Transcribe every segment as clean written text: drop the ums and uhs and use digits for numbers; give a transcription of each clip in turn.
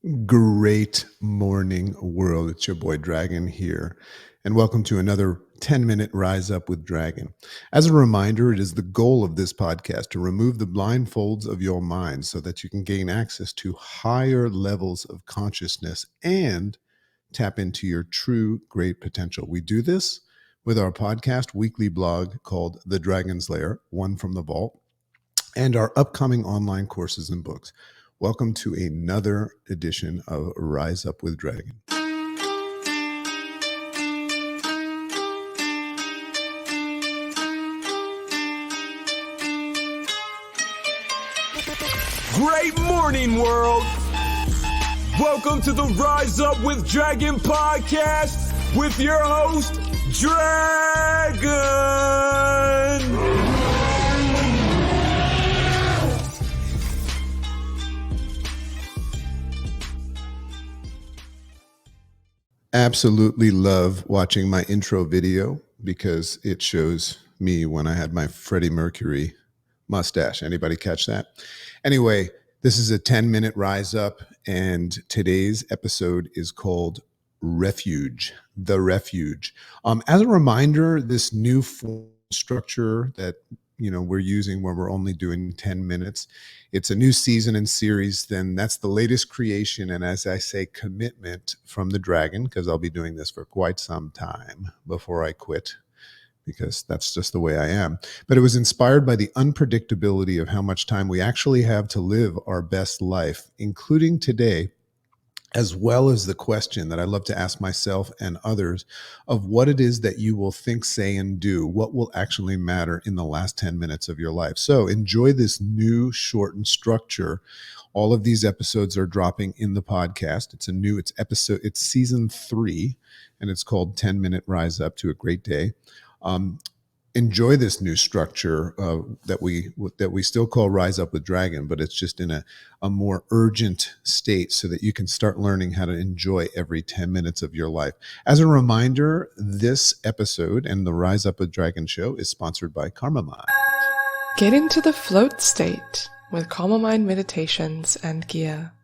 Great morning, world. It's your boy Dragon here, and welcome to another 10-minute Rise Up with Dragon. As a reminder, it is the goal of this podcast to remove the blindfolds of your mind so that you can gain access to higher levels of consciousness and tap into your true great potential. We do this with our podcast weekly blog called The Dragon's Lair, One from the Vault, and our upcoming online courses and books. Welcome to another edition of Rise Up with Dragon. Great morning, world! Welcome to the Rise Up with Dragon podcast with your host, Dragon! Absolutely love watching my intro video because it shows me when I had my Freddie Mercury mustache. Anybody catch that? Anyway, this is a 10-minute Rise Up, and today's episode is called Refuge, the Refuge. As a reminder, this new form structure that we're using where we're only doing 10 minutes. It's a new season and series. Then that's the latest creation. And as I say, commitment from the Dragon, because I'll be doing this for quite some time before I quit, because that's just the way I am. But it was inspired by the unpredictability of how much time we actually have to live our best life, including today, as well as the question that I love to ask myself and others of what it is that you will think, say, and do, what will actually matter in the last 10 minutes of your life. So enjoy this new shortened structure. All of these episodes are dropping in the podcast. It's season 3, and it's called 10-Minute Rise Up to a Great Day. Enjoy this new structure that we still call Rise Up with Dragon, but it's just in a more urgent state so that you can start learning how to enjoy every 10 minutes of your life. As a reminder, this episode and the Rise Up with Dragon show is sponsored by Karma Mind. Get into the float state with Karma Mind meditations and gear.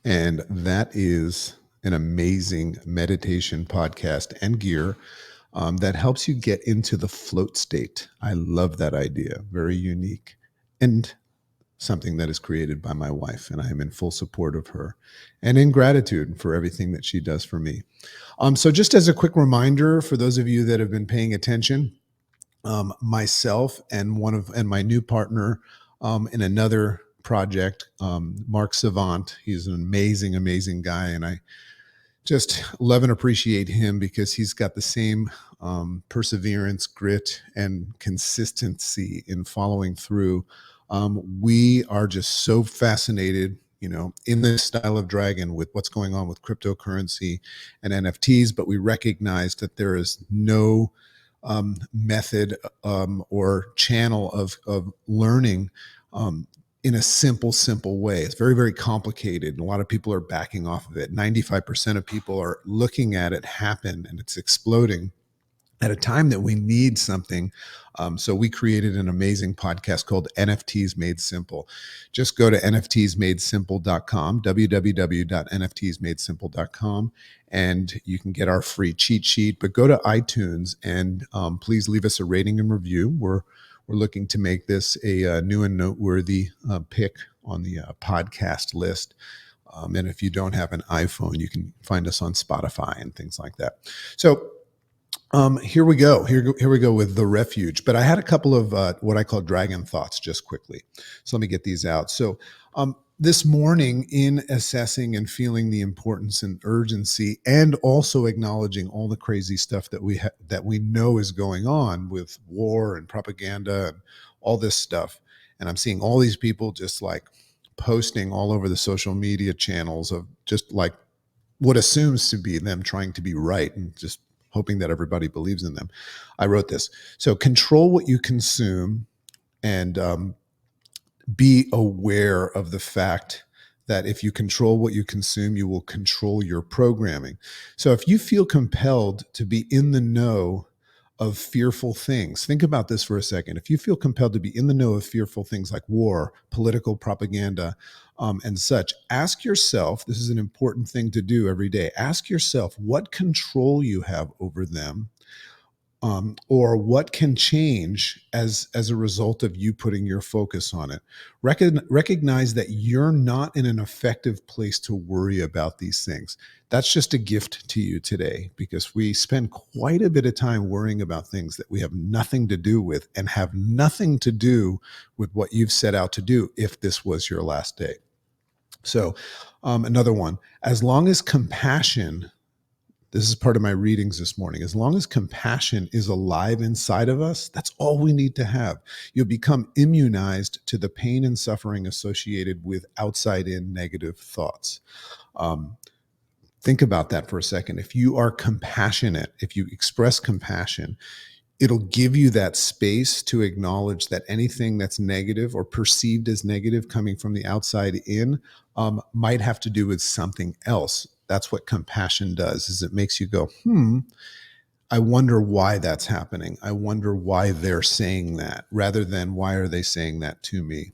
And that is an amazing meditation podcast and gear that helps you get into the float state. I love that idea. Very unique and something that is created by my wife, and I am in full support of her and in gratitude for everything that she does for me. So just as a quick reminder for those of you that have been paying attention, myself and my new partner in another project, Mark Savant, he's an amazing, amazing guy, and I just love and appreciate him because he's got the same perseverance, grit, and consistency in following through. We are just so fascinated, in this style of Dragon with what's going on with cryptocurrency and NFTs, but we recognize that there is no method or channel of learning in a simple way. It's very, very complicated. And a lot of people are backing off of it. 95% of people are looking at it happen, and it's exploding at a time that we need something. So we created an amazing podcast called NFTs Made Simple. Just go to nftsmadesimple.com, www.nftsmadesimple.com, and you can get our free cheat sheet. But go to iTunes and please leave us a rating and review. We're looking to make this a new and noteworthy pick on the podcast list. And if you don't have an iPhone, you can find us on Spotify and things like that. So here we go. Here we go with the Refuge. But I had a couple of what I call dragon thoughts just quickly. So let me get these out. So this morning, in assessing and feeling the importance and urgency, and also acknowledging all the crazy stuff that we know is going on with war and propaganda and all this stuff, and I'm seeing all these people just like posting all over the social media channels of just like what assumes to be them trying to be right and just hoping that everybody believes in them. I wrote this. So control what you consume and be aware of the fact that if you control what you consume, you will control your programming. So if you feel compelled to be in the know of fearful things. Think about this for a second. If you feel compelled to be in the know of fearful things like war, political propaganda, and such, ask yourself, this is an important thing to do every day. Ask yourself what control you have over them, or what can change as a result of you putting your focus on it. Recognize that you're not in an effective place to worry about these things. That's just a gift to you today, because we spend quite a bit of time worrying about things that we have nothing to do with and have nothing to do with what you've set out to do if this was your last day. So, another one, as long as compassion, this is part of my readings this morning. As long as compassion is alive inside of us, that's all we need to have. You'll become immunized to the pain and suffering associated with outside in negative thoughts. Think about that for a second. If you are compassionate, if you express compassion, it'll give you that space to acknowledge that anything that's negative or perceived as negative coming from the outside in might have to do with something else. That's what compassion does, is it makes you go, I wonder why that's happening. I wonder why they're saying that, rather than why are they saying that to me?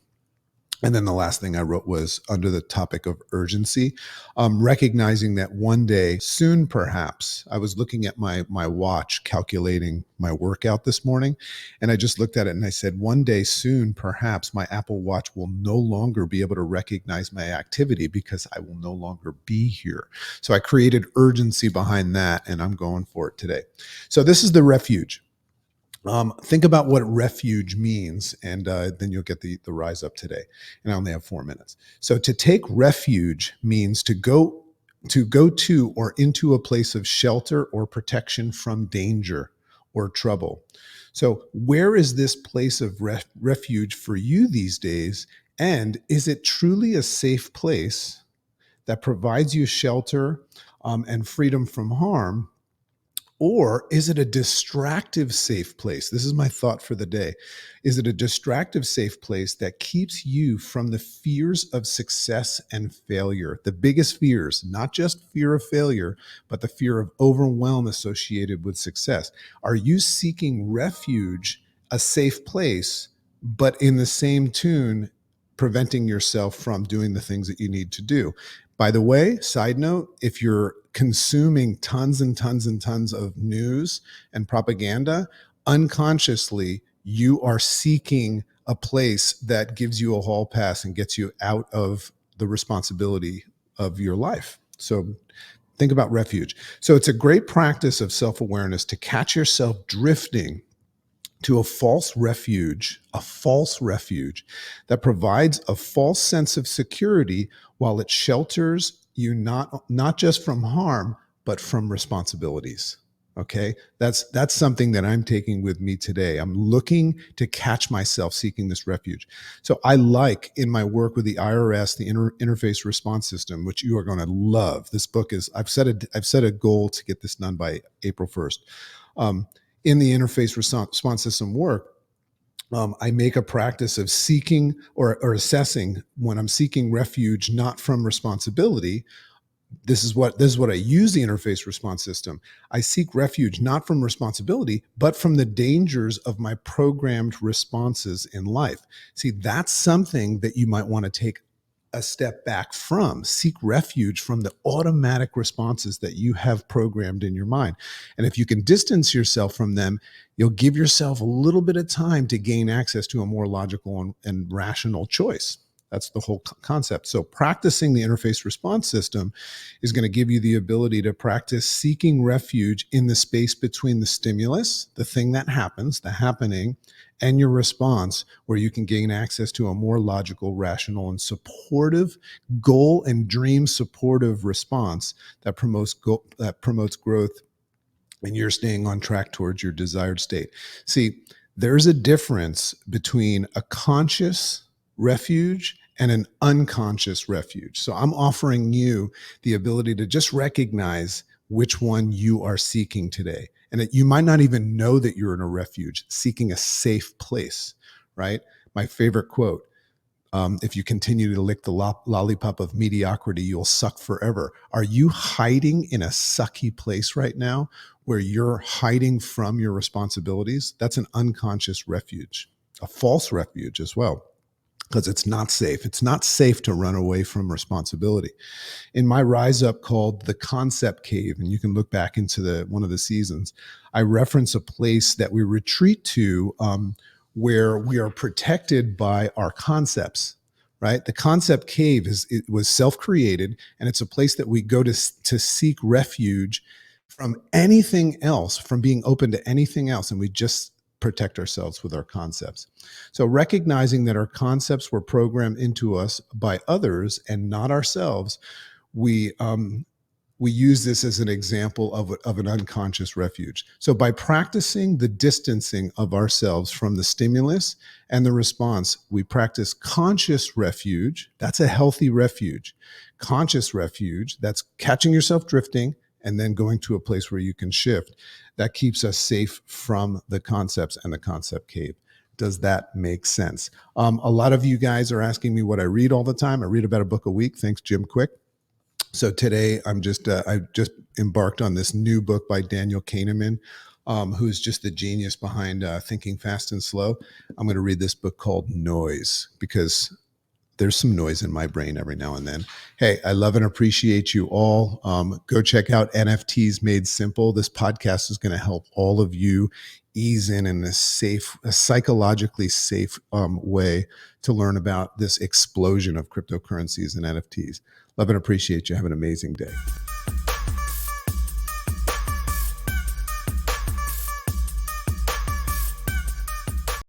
And then the last thing I wrote was under the topic of urgency, recognizing that one day soon, perhaps, I was looking at my watch calculating my workout this morning, and I just looked at it and I said, one day soon, perhaps my Apple Watch will no longer be able to recognize my activity because I will no longer be here. So I created urgency behind that, and I'm going for it today. So this is the refuge. Think about what refuge means, and then you'll get the rise up today. And I only have 4 minutes. So to take refuge means to go to or into a place of shelter or protection from danger or trouble. So where is this place of refuge for you these days? And is it truly a safe place that provides you shelter and freedom from harm? Or is it a distractive safe place? This is my thought for the day. Is it a distractive safe place that keeps you from the fears of success and failure? The biggest fears, not just fear of failure, but the fear of overwhelm associated with success. Are you seeking refuge, a safe place, but in the same tune, preventing yourself from doing the things that you need to do? By the way, side note, if you're consuming tons and tons and tons of news and propaganda, unconsciously, you are seeking a place that gives you a hall pass and gets you out of the responsibility of your life. So think about refuge. So it's a great practice of self-awareness to catch yourself drifting to a false refuge that provides a false sense of security while it shelters you not just from harm, but from responsibilities. Okay, that's something that I'm taking with me today. I'm looking to catch myself seeking this refuge. So I like, in my work with the IRS, the interface response system, which you are going to love. This book is, I've set a goal to get this done by April 1st. In the interface response system work, I make a practice of seeking or assessing when I'm seeking refuge, not from responsibility. This is what I use the interface response system. I seek refuge not from responsibility, but from the dangers of my programmed responses in life. See, that's something that you might want to take a step back from. Seek refuge from the automatic responses that you have programmed in your mind. And if you can distance yourself from them, you'll give yourself a little bit of time to gain access to a more logical and rational choice. That's the whole concept. So practicing the interface response system is going to give you the ability to practice seeking refuge in the space between the stimulus, the thing that happens, the happening, and your response, where you can gain access to a more logical, rational, and supportive goal and dream supportive response that promotes growth, and you're staying on track towards your desired state. See, there's a difference between a conscious refuge and an unconscious refuge. So I'm offering you the ability to just recognize which one you are seeking today. And that you might not even know that you're in a refuge, seeking a safe place, right? My favorite quote, If you continue to lick the lollipop of mediocrity, you'll suck forever. Are you hiding in a sucky place right now where you're hiding from your responsibilities? That's an unconscious refuge, a false refuge as well, because it's not safe. It's not safe to run away from responsibility. In my rise up called the Concept Cave, and you can look back into one of the seasons, I reference a place that we retreat to where we are protected by our concepts. Right, the Concept Cave was self-created, and it's a place that we go to seek refuge from anything else, from being open to anything else, and we just protect ourselves with our concepts. So recognizing that our concepts were programmed into us by others and not ourselves, we use this as an example of an unconscious refuge. So by practicing the distancing of ourselves from the stimulus and the response, we practice conscious refuge. That's a healthy refuge. Conscious refuge, that's catching yourself drifting and then going to a place where you can shift. That keeps us safe from the concepts and the concept cave. Does that make sense? A lot of you guys are asking me what I read all the time. I read about a book a week. Thanks, Jim Quick. So today I just embarked on this new book by Daniel Kahneman, who's just the genius behind Thinking Fast and Slow. I'm going to read this book called Noise, because there's some noise in my brain every now and then. Hey, I love and appreciate you all. Go check out NFTs Made Simple. This podcast is going to help all of you ease in a psychologically safe way to learn about this explosion of cryptocurrencies and NFTs. Love and appreciate you. Have an amazing day.